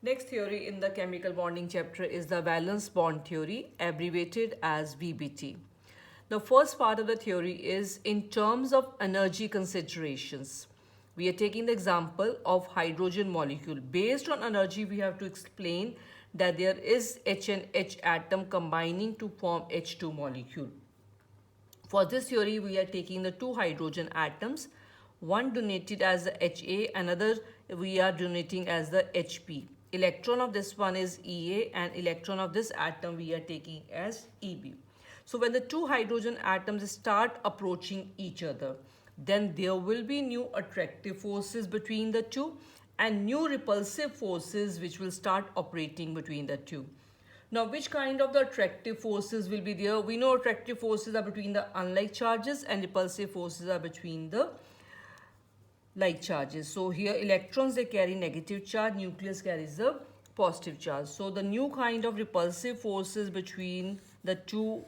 Next theory in the chemical bonding chapter is the valence bond theory, abbreviated as VBT. The first part of the theory is in terms of energy considerations. We are taking the example of hydrogen molecule. Based on energy, we have to explain that there is H and H atom combining to form H2 molecule. For this theory, we are taking the two hydrogen atoms, one donated as the HA, another we are donating as the HP. Electron of this one is EA and electron of this atom we are taking as EB. So when the two hydrogen atoms start approaching each other, then there will be new attractive forces between the two and new repulsive forces which will start operating between the two. Now, which kind of the attractive forces will be there? We know attractive forces are between the unlike charges and repulsive forces are between the like charges. So here electrons, they carry negative charge, nucleus carries the positive charge. So the new kind of repulsive forces between the two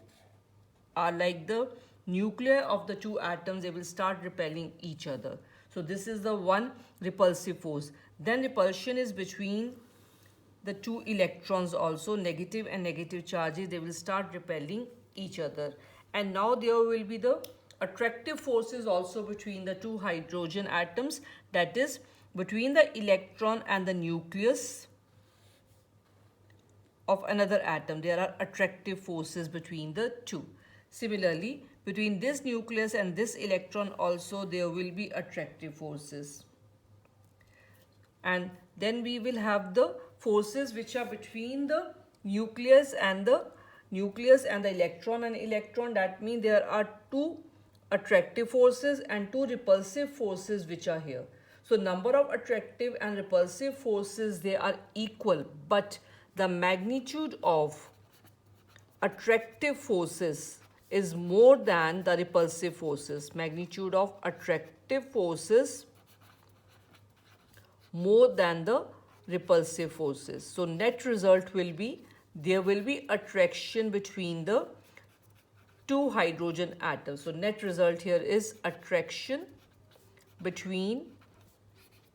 are like the nuclei of the two atoms, they will start repelling each other. So this is the one repulsive force. Then repulsion is between the two electrons also, negative and negative charges, they will start repelling each other. And now there will be the attractive forces also between the two hydrogen atoms, that is between the electron and the nucleus of another atom. There are attractive forces between the two. Similarly, between this nucleus and this electron also there will be attractive forces. And then we will have the forces which are between the nucleus and the electron and electron. That means there are two attractive forces and two repulsive forces which are here. So number of attractive and repulsive forces, they are equal, but the magnitude of attractive forces is more than the repulsive forces. Magnitude of attractive forces more than the repulsive forces. So net result will be, there will be attraction between the two hydrogen atoms. So net result here is attraction between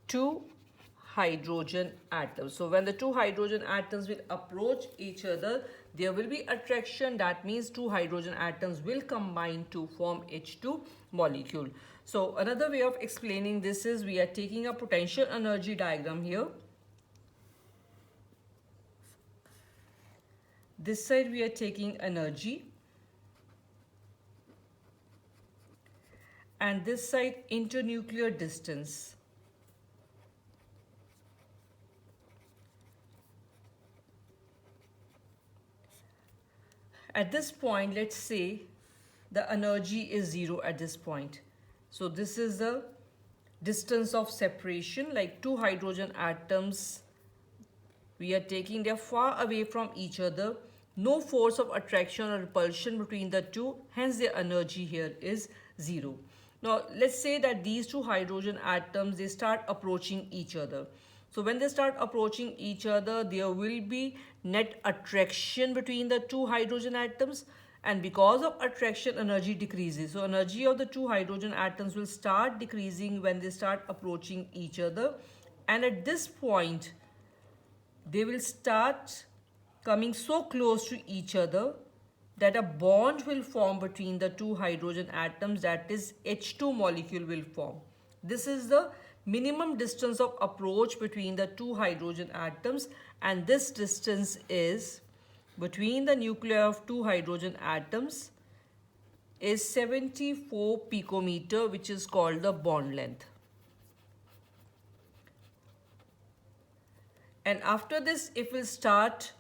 two hydrogen atoms. So when the two hydrogen atoms will approach each other, there will be attraction. That means two hydrogen atoms will combine to form H2 molecule. So another way of explaining this is, we are taking a potential energy diagram here. This side we are taking energy, and this side internuclear distance. At this point, let's say the energy is 0 at this point. So this is the distance of separation, like two hydrogen atoms we are taking, they are far away from each other. No force of attraction or repulsion between the two, hence their energy here is 0. Now let's say that these two hydrogen atoms, they start approaching each other. So when they start approaching each other, there will be net attraction between the two hydrogen atoms, and because of attraction, energy decreases. So energy of the two hydrogen atoms will start decreasing when they start approaching each other, and at this point they will start coming so close to each other that a bond will form between the two hydrogen atoms, that is H2 molecule will form. This is the minimum distance of approach between the two hydrogen atoms, and this distance is between the nuclei of two hydrogen atoms is 74 picometer, which is called the bond length. And after this, if we start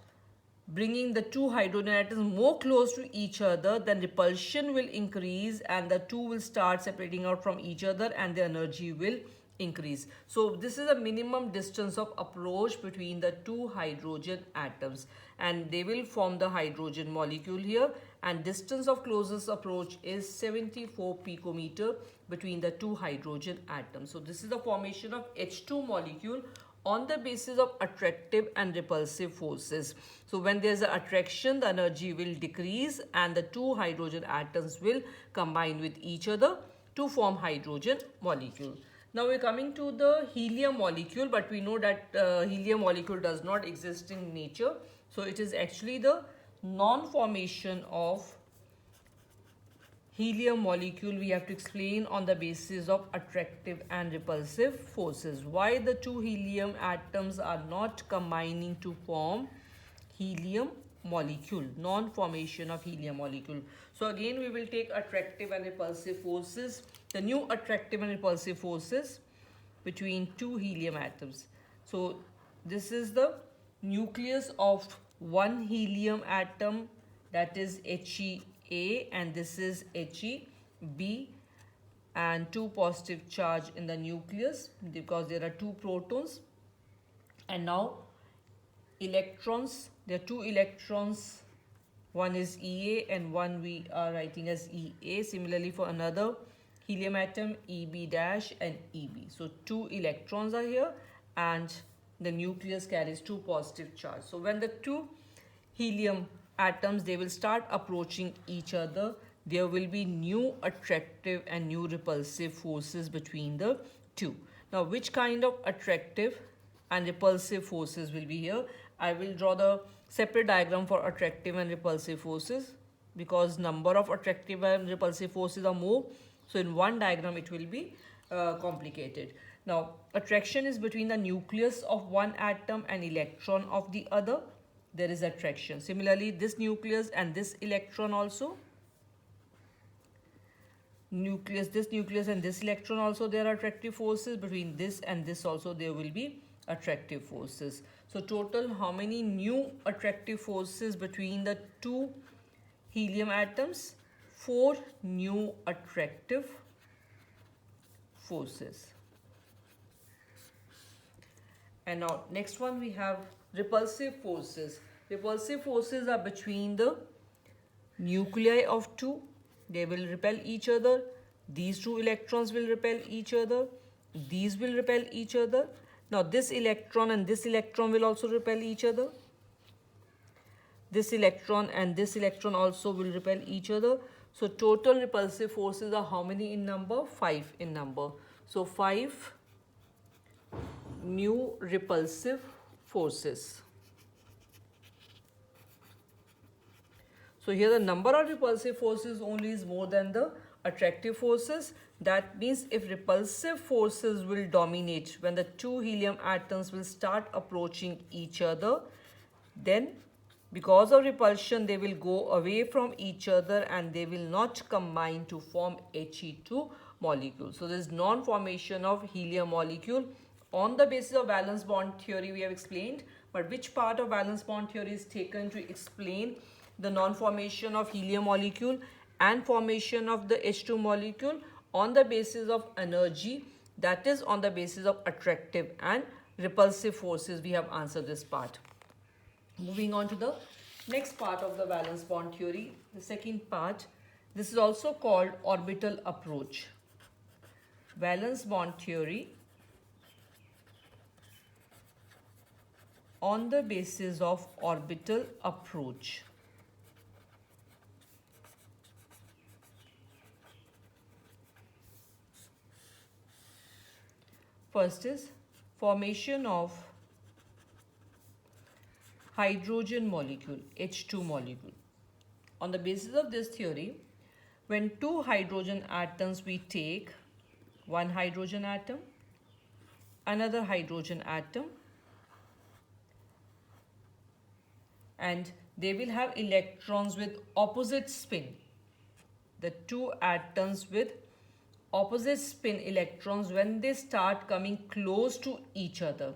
bringing the two hydrogen atoms more close to each other, then repulsion will increase and the two will start separating out from each other and the energy will increase. So this is a minimum distance of approach between the two hydrogen atoms, and they will form the hydrogen molecule here, and distance of closest approach is 74 picometer between the two hydrogen atoms. So this is the formation of H2 molecule on the basis of attractive and repulsive forces. So when there is an attraction, the energy will decrease and the two hydrogen atoms will combine with each other to form hydrogen molecule. Now we're coming to the helium molecule, but we know that helium molecule does not exist in nature. So it is actually the non-formation of helium molecule we have to explain on the basis of attractive and repulsive forces. Why the two helium atoms are not combining to form helium molecule, non-formation of helium molecule. So again we will take attractive and repulsive forces, the new attractive and repulsive forces between two helium atoms. So this is the nucleus of one helium atom, that is He and this is He and two positive charge in the nucleus because there are two protons. And now electrons, there are two electrons, one is Ea and one we are writing as Ea. Similarly for another helium atom, Eb dash and Eb. So two electrons are here and the nucleus carries two positive charge. So when the two helium atoms, they will start approaching each other, there will be new attractive and new repulsive forces between the two. Now which kind of attractive and repulsive forces will be here? I will draw the separate diagram for attractive and repulsive forces because number of attractive and repulsive forces are more. So in one diagram it will be complicated. Now attraction is between the nucleus of one atom and electron of the other. There is attraction. Similarly, this nucleus and this electron also. This nucleus and this electron also, there are attractive forces. Between this and this also there will be attractive forces. So total how many new attractive forces between the two helium atoms? 4 new attractive forces. And now next one we have repulsive forces. Repulsive forces are between the nuclei of two. They will repel each other. These two electrons will repel each other. These will repel each other. Now this electron and this electron will also repel each other. This electron and this electron also will repel each other. So total repulsive forces are how many in number? 5 in number. So 5 new repulsive forces. So here the number of repulsive forces only is more than the attractive forces. That means if repulsive forces will dominate when the two helium atoms will start approaching each other, then because of repulsion they will go away from each other and they will not combine to form He2 molecule. So there is non-formation of helium molecule on the basis of valence bond theory we have explained. But which part of valence bond theory is taken to explain the non-formation of helium molecule and formation of the H2 molecule on the basis of energy, that is on the basis of attractive and repulsive forces? We have answered this part. Moving on to the next part of the valence bond theory, the second part. This is also called orbital approach. Valence bond theory on the basis of orbital approach. First is formation of hydrogen molecule, H2 molecule. On the basis of this theory, when two hydrogen atoms we take, one hydrogen atom, another hydrogen atom, and they will have electrons with opposite spin. The two atoms with opposite spin electrons, when they start coming close to each other,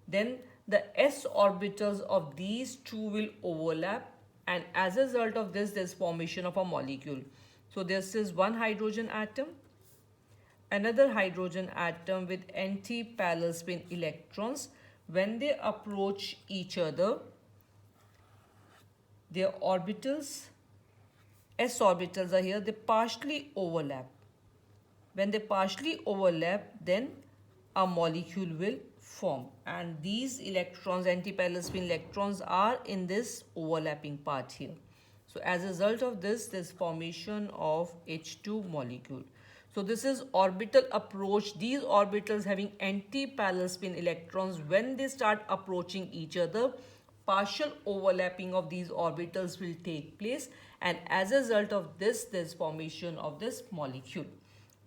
then the s orbitals of these two will overlap, and as a result of this there is formation of a molecule. So this is one hydrogen atom, another hydrogen atom with anti-parallel spin electrons. When they approach each other, their orbitals, s orbitals are here, they partially overlap. When they partially overlap, then a molecule will form, and these electrons, anti-parallel spin electrons, are in this overlapping part here. So as a result of this, there is formation of H2 molecule. So this is orbital approach. These orbitals having anti-parallel spin electrons, when they start approaching each other, partial overlapping of these orbitals will take place, and as a result of this, there's formation of this molecule.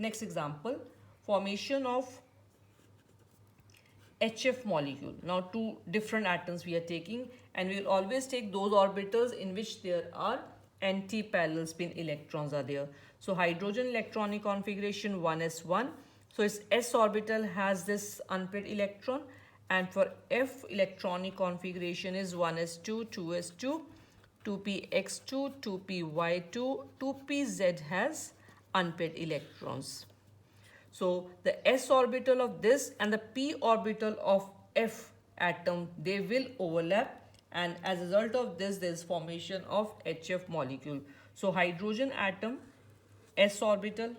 Next example, formation of HF molecule. Now two different atoms we are taking, and we will always take those orbitals in which there are anti-parallel spin electrons are there. So hydrogen electronic configuration 1s1. So its s orbital has this unpaired electron, and for F electronic configuration is 1s2, 2s2, 2px2, 2py2, 2pz has unpaired electrons. So the s orbital of this and the p orbital of F atom, they will overlap, and as a result of this, there is formation of HF molecule. So hydrogen atom, s orbital,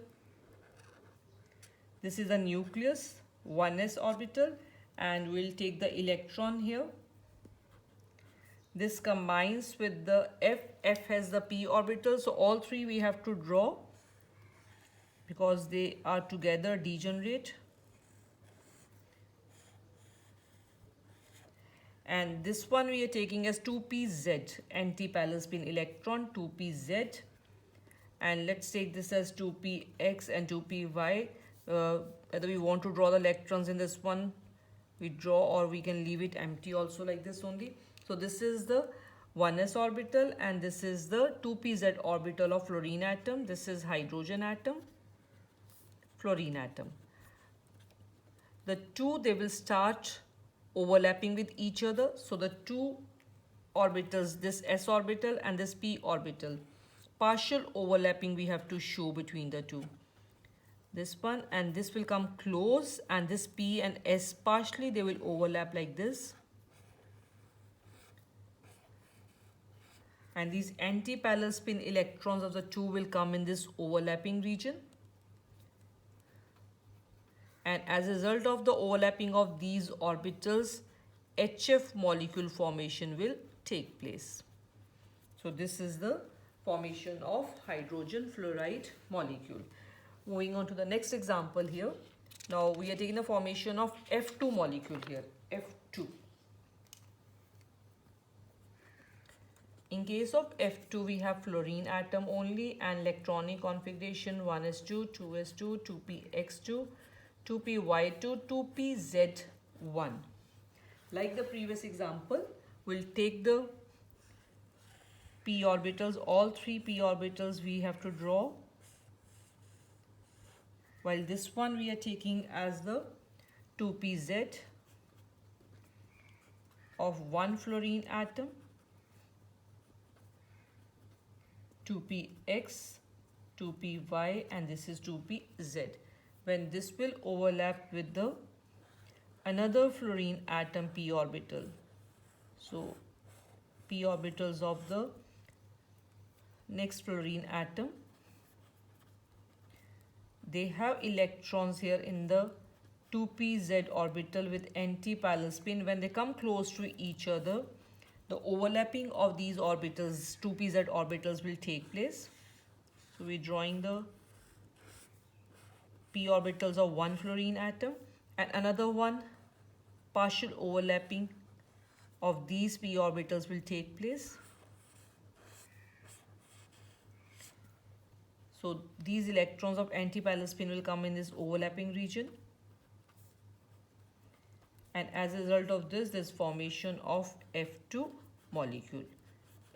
this is the nucleus, 1s orbital, and we'll take the electron here. This combines with the F has the p orbital, so all three we have to draw because they are together degenerate. And this one we are taking as 2pz, anti-parallel spin electron, 2pz. And let's take this as 2px and 2py. Whether we want to draw the electrons in this one, we draw, or we can leave it empty also like this only. So this is the 1s orbital, and this is the 2pz orbital of fluorine atom. This is hydrogen atom, fluorine atom. The two, they will start overlapping with each other. So the two orbitals, this s orbital and this p orbital, partial overlapping we have to show between the two. This one and this will come close, and this p and s partially they will overlap like this. And these anti-parallel spin electrons of the two will come in this overlapping region. And as a result of the overlapping of these orbitals, HF molecule formation will take place. So this is the formation of hydrogen fluoride molecule. Moving on to the next example here. Now we are taking the formation of F2 molecule here, F2. In case of F2, we have fluorine atom only, and electronic configuration 1s2, 2s2, 2px2, 2py2, 2pz1. Like the previous example, we'll take the p orbitals, all three p orbitals we have to draw. While this one we are taking as the 2pz of one fluorine atom, 2px, 2py, and this is 2pz. When this will overlap with the another fluorine atom p orbital. So p orbitals of the next fluorine atom, they have electrons here in the 2pz orbital with anti-parallel spin. When they come close to each other, the overlapping of these orbitals, 2pz orbitals, will take place. So we're drawing the p orbitals of one fluorine atom, and another one, partial overlapping of these p orbitals will take place. So these electrons of anti-parallel spin will come in this overlapping region, and as a result of this, there's formation of F2 molecule.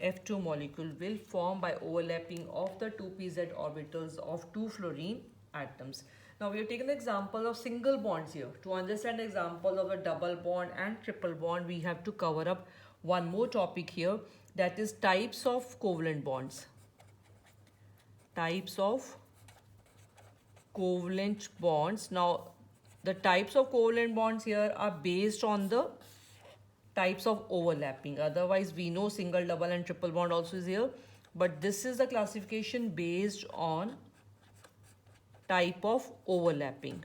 F2 molecule will form by overlapping of the 2pz orbitals of two fluorine atoms. Now we have taken the example of single bonds here. To understand the example of a double bond and triple bond, we have to cover up one more topic here, that is types of covalent bonds. Types of covalent bonds. Now the types of covalent bonds here are based on the types of overlapping. Otherwise we know single, double and triple bond also is here, but this is the classification based on type of overlapping.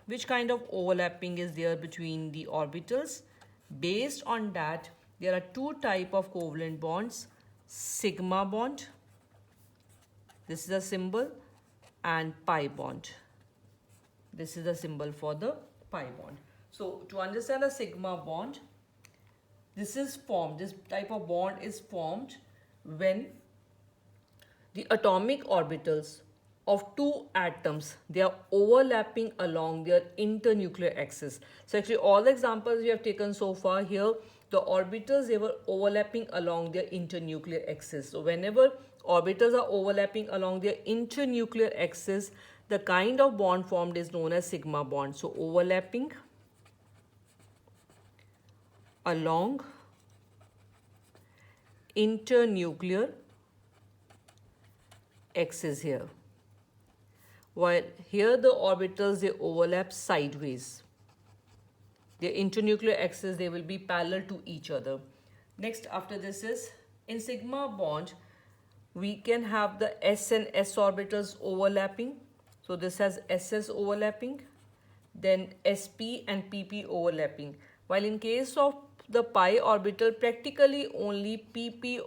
Which kind of overlapping is there between the orbitals? Based on that, there are two types of covalent bonds, sigma bond, this is a symbol, and pi bond. This is the symbol for the pi bond. So to understand a sigma bond, this is formed, this type of bond is formed when the atomic orbitals of two atoms, they are overlapping along their internuclear axis. So actually all the examples we have taken so far here, the orbitals, they were overlapping along their internuclear axis. So whenever orbitals are overlapping along their internuclear axis, the kind of bond formed is known as sigma bond. So overlapping along internuclear axis here. While here the orbitals, they overlap sideways. Their internuclear axis, they will be parallel to each other. Next after this is, in sigma bond, we can have the s and s orbitals overlapping. So this has ss overlapping, then sp and pp overlapping. While in case of the pi orbital, practically only pp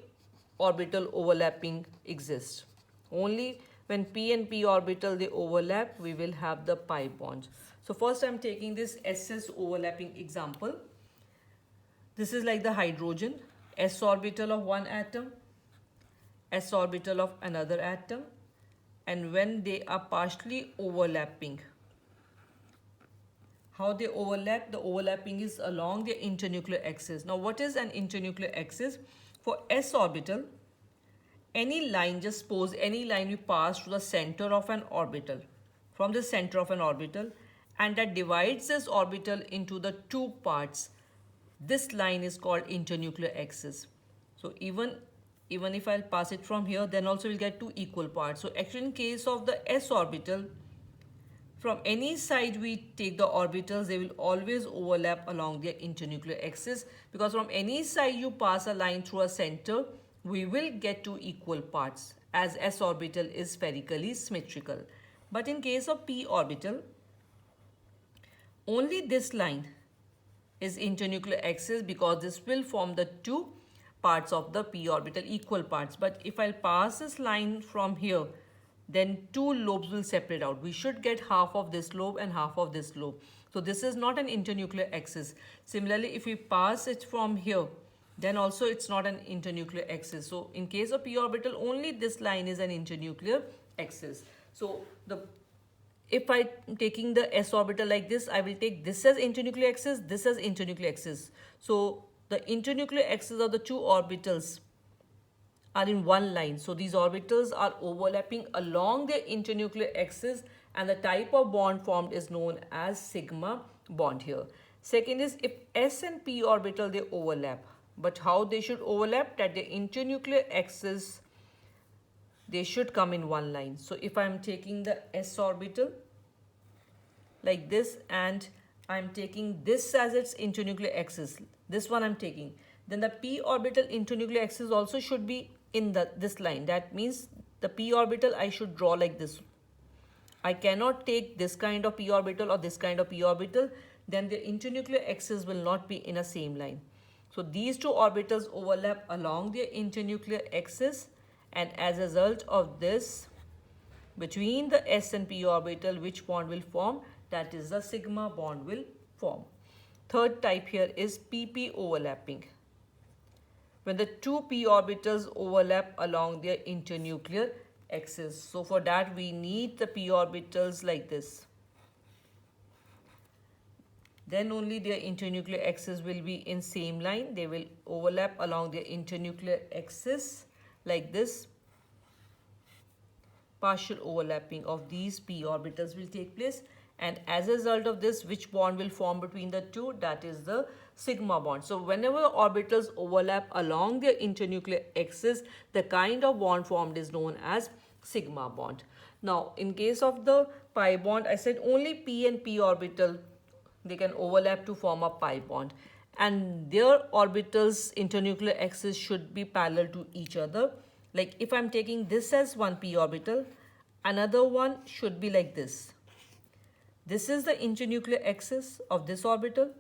orbital overlapping exists. Only when p and p orbital they overlap, we will have the pi bonds. So first I'm taking this ss overlapping example. This is like the hydrogen, s orbital of one atom, s orbital of another atom, and when they are partially overlapping, how they overlap? The overlapping is along the internuclear axis. Now what is an internuclear axis? For s orbital, any line, just suppose any line we pass to the center of an orbital, from the center of an orbital, and that divides this orbital into the two parts. This line is called internuclear axis. So even if I'll pass it from here, then also we'll get two equal parts. So actually in case of the s orbital, from any side we take the orbitals, they will always overlap along their internuclear axis, because from any side you pass a line through a center, we will get two equal parts, as s orbital is spherically symmetrical. But in case of p orbital, only this line is internuclear axis, because this will form the two parts of the p orbital, equal parts. But if I'll pass this line from here, then two lobes will separate out. We should get half of this lobe and half of this lobe. So this is not an internuclear axis. Similarly, if we pass it from here, then also it's not an internuclear axis. So in case of p orbital, only this line is an internuclear axis. So if I'm taking the s orbital like this, I will take this as internuclear axis, this as internuclear axis. So the internuclear axis of the two orbitals are in one line. So these orbitals are overlapping along their internuclear axis, and the type of bond formed is known as sigma bond here. Second is, if s and p orbital, they overlap. But how they should overlap? That the internuclear axis, they should come in one line. So if I'm taking the s orbital like this, and I'm taking this as its internuclear axis, this one I'm taking, then the p orbital internuclear axis also should be in this line. That means the p orbital I should draw like this. I cannot take this kind of p orbital or this kind of p orbital, then the internuclear axis will not be in a same line. So these two orbitals overlap along their internuclear axis, and as a result of this, between the s and p orbital, which bond will form? That is the sigma bond will form. Third type here is pp overlapping. When the two p orbitals overlap along their internuclear axis. So for that we need the p orbitals like this. Then only their internuclear axis will be in same line. They will overlap along their internuclear axis like this. Partial overlapping of these p orbitals will take place, and as a result of this, which bond will form between the two? That is the sigma bond. So whenever orbitals overlap along their internuclear axis, the kind of bond formed is known as sigma bond. Now in case of the pi bond, I said only p and p orbital, they can overlap to form a pi bond, and their orbitals internuclear axis should be parallel to each other. Like if I'm taking this as one p orbital, another one should be like this. This is the internuclear axis of this orbital.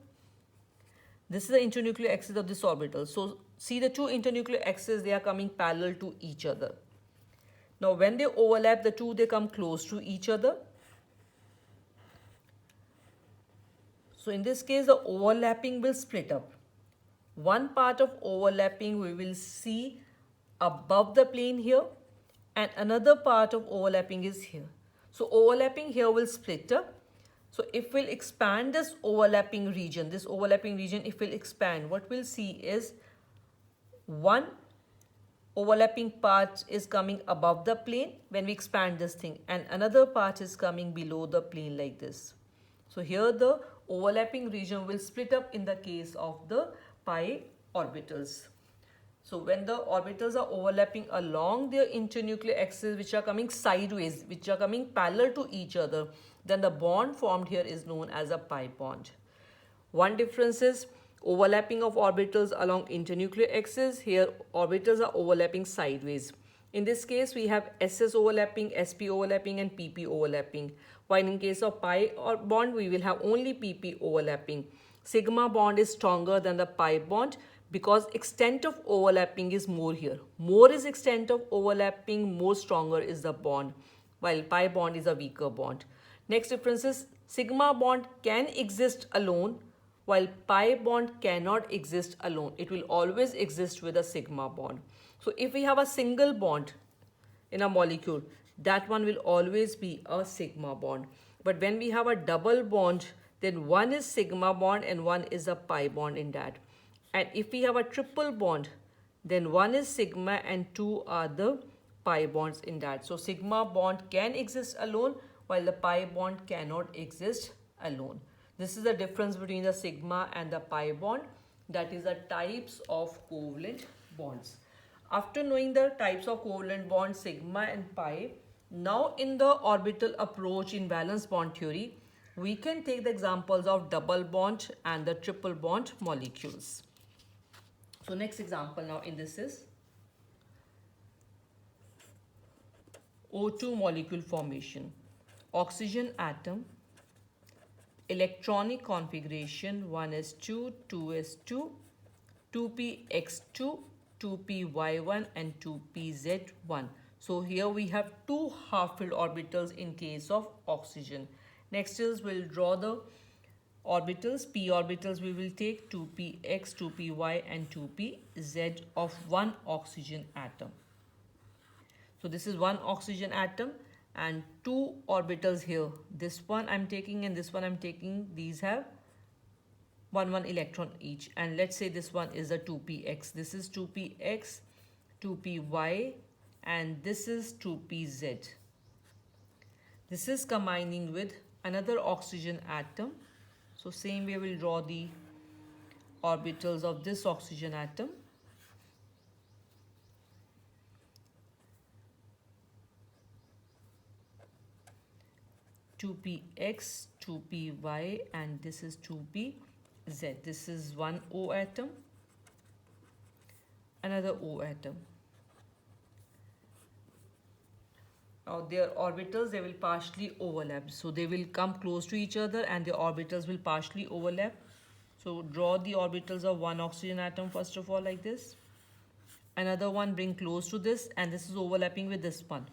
This is the internuclear axis of this orbital. So see, the two internuclear axes, they are coming parallel to each other. Now when they overlap, the two, they come close to each other. So in this case, the overlapping will split up. One part of overlapping we will see above the plane here, and another part of overlapping is here. So overlapping here will split up. So if we'll expand this overlapping region, if we'll expand, what we'll see is one overlapping part is coming above the plane when we expand this thing, and another part is coming below the plane like this. So here the overlapping region will split up in the case of the pi orbitals. So when the orbitals are overlapping along their internuclear axis, which are coming sideways, which are coming parallel to each other, then the bond formed here is known as a pi bond. One difference is overlapping of orbitals along internuclear axis. Here orbitals are overlapping sideways. In this case, we have SS overlapping, SP overlapping and PP overlapping. While in case of pi or bond, we will have only PP overlapping. Sigma bond is stronger than the pi bond because extent of overlapping is more here. More is extent of overlapping, more stronger is the bond, while pi bond is a weaker bond. Next difference is sigma bond can exist alone, while pi bond cannot exist alone. It will always exist with a sigma bond. So if we have a single bond in a molecule, that one will always be a sigma bond. But when we have a double bond, then one is sigma bond and one is a pi bond in that. And if we have a triple bond, then one is sigma and two are the pi bonds in that. So sigma bond can exist alone, while the pi bond cannot exist alone. This is the difference between the sigma and the pi bond. That is the types of covalent bonds. After knowing the types of covalent bonds, sigma and pi, now in the orbital approach in valence bond theory, we can take the examples of double bond and the triple bond molecules. So next example now in this is O2 molecule formation. Oxygen atom, electronic configuration 1s2, 2s2, 2px2, 2py1 and 2pz1. So here we have two half-filled orbitals in case of oxygen. Next is we'll draw the orbitals. P orbitals we will take 2px, 2py and 2pz of one oxygen atom. So this is one oxygen atom and two orbitals here. This one I'm taking and this one I'm taking. These have one electron each. And let's say this one is a 2px. This is 2px, 2py and this is 2pz. This is combining with another oxygen atom. So same way we'll draw the orbitals of this oxygen atom. Two px, 2py and this is 2pz. This is one O atom, another O atom. Now their orbitals, they will partially overlap. So they will come close to each other and the orbitals will partially overlap. So draw the orbitals of one oxygen atom first of all like this. Another one bring close to this and this is overlapping with this one.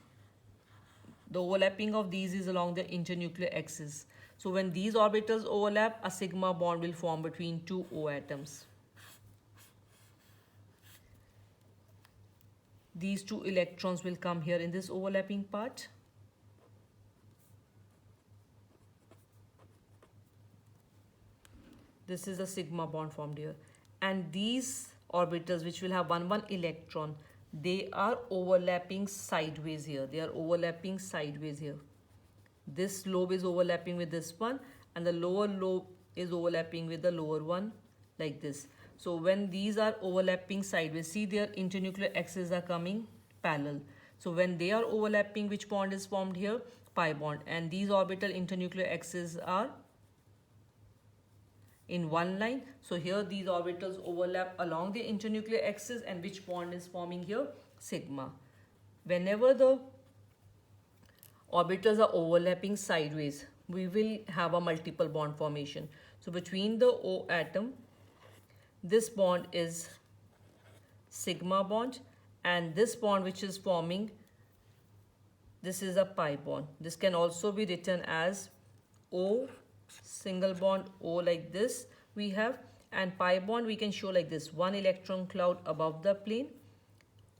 The overlapping of these is along the internuclear axis. So when these orbitals overlap, a sigma bond will form between two O atoms. These two electrons will come here in this overlapping part. This is a sigma bond formed here. And these orbitals which will have one electron, they are overlapping sideways here. They are overlapping sideways here. This lobe is overlapping with this one and the lower lobe is overlapping with the lower one like this. So when these are overlapping sideways, see their internuclear axes are coming parallel. So when they are overlapping, which bond is formed here? Pi bond. And these orbital internuclear axes are in one line. So here these orbitals overlap along the internuclear axis and which bond is forming here? Sigma. Whenever the orbitals are overlapping sideways, we will have a multiple bond formation. So between the O atom, this bond is sigma bond and this bond which is forming, this is a pi bond. This can also be written as O single bond O like this we have, and pi bond we can show like this, one electron cloud above the plane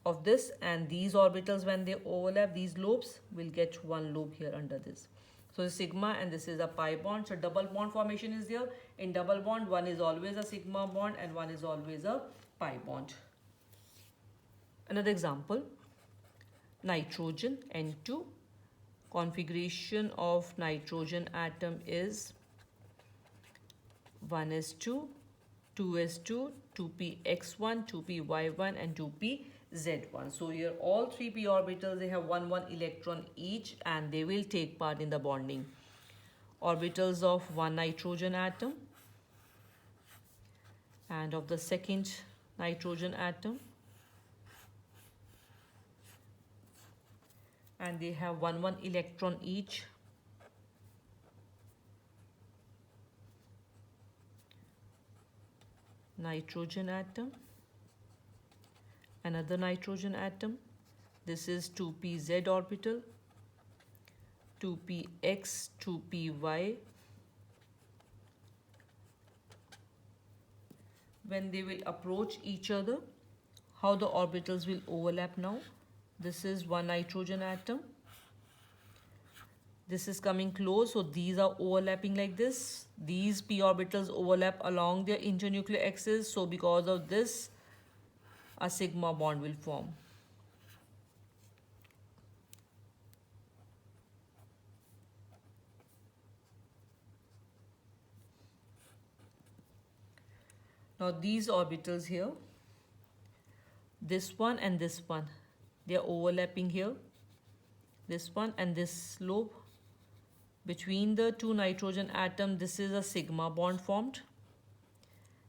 of this, and these orbitals when they overlap, these lobes will get one lobe here under this. So this sigma and this is a pi bond. So double bond formation is there. In double bond, one is always a sigma bond and one is always a pi bond. Another example, nitrogen N2. Configuration of nitrogen atom is 1s2, 2s2, 2px1, 2py1 and 2pz1. So here all three p orbitals, they have one electron each and they will take part in the bonding. Orbitals of one nitrogen atom and of the second nitrogen atom, and they have one electron each. Nitrogen atom, another nitrogen atom, this is 2pz orbital, 2px, 2py. When they will approach each other, how the orbitals will overlap now. This is one nitrogen atom. This is coming close, so these are overlapping like this. These p orbitals overlap along their internuclear axis, so because of this, a sigma bond will form. Now these orbitals here, this one and this one, they are overlapping here. This one and this lobe. Between the two nitrogen atom, this is a sigma bond formed.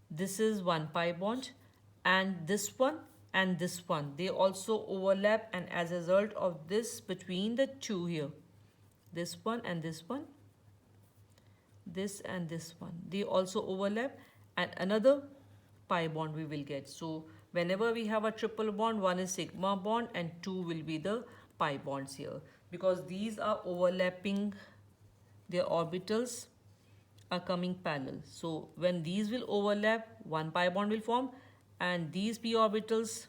This is one pi bond, and this one and this one, they also overlap, and as a result of this, between the two here, this one and this one, this and this one, they also overlap, and another pi bond we will get. So whenever we have a triple bond, one is sigma bond and two will be the pi bonds here, because these are overlapping, their orbitals are coming parallel. So when these will overlap, one pi bond will form, and these p orbitals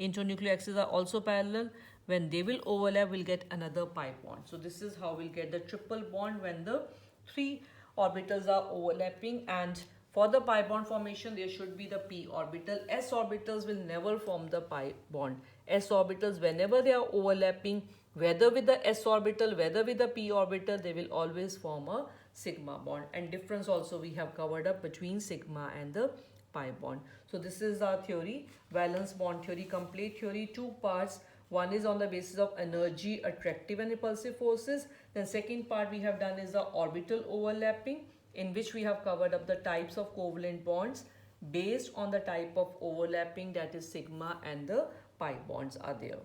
internuclear axes are also parallel. When they will overlap, we'll get another pi bond. So this is how we'll get the triple bond when the three orbitals are overlapping. And for the pi bond formation, there should be the p orbital. S orbitals will never form the pi bond. S orbitals, whenever they are overlapping, whether with the s orbital, whether with the p orbital, they will always form a sigma bond. And difference also we have covered up between sigma and the pi bond. So this is our theory, valence bond theory, complete theory, two parts. One is on the basis of energy, attractive and repulsive forces. Then second part we have done is the orbital overlapping, in which we have covered up the types of covalent bonds based on the type of overlapping, that is sigma and the pi bonds are there.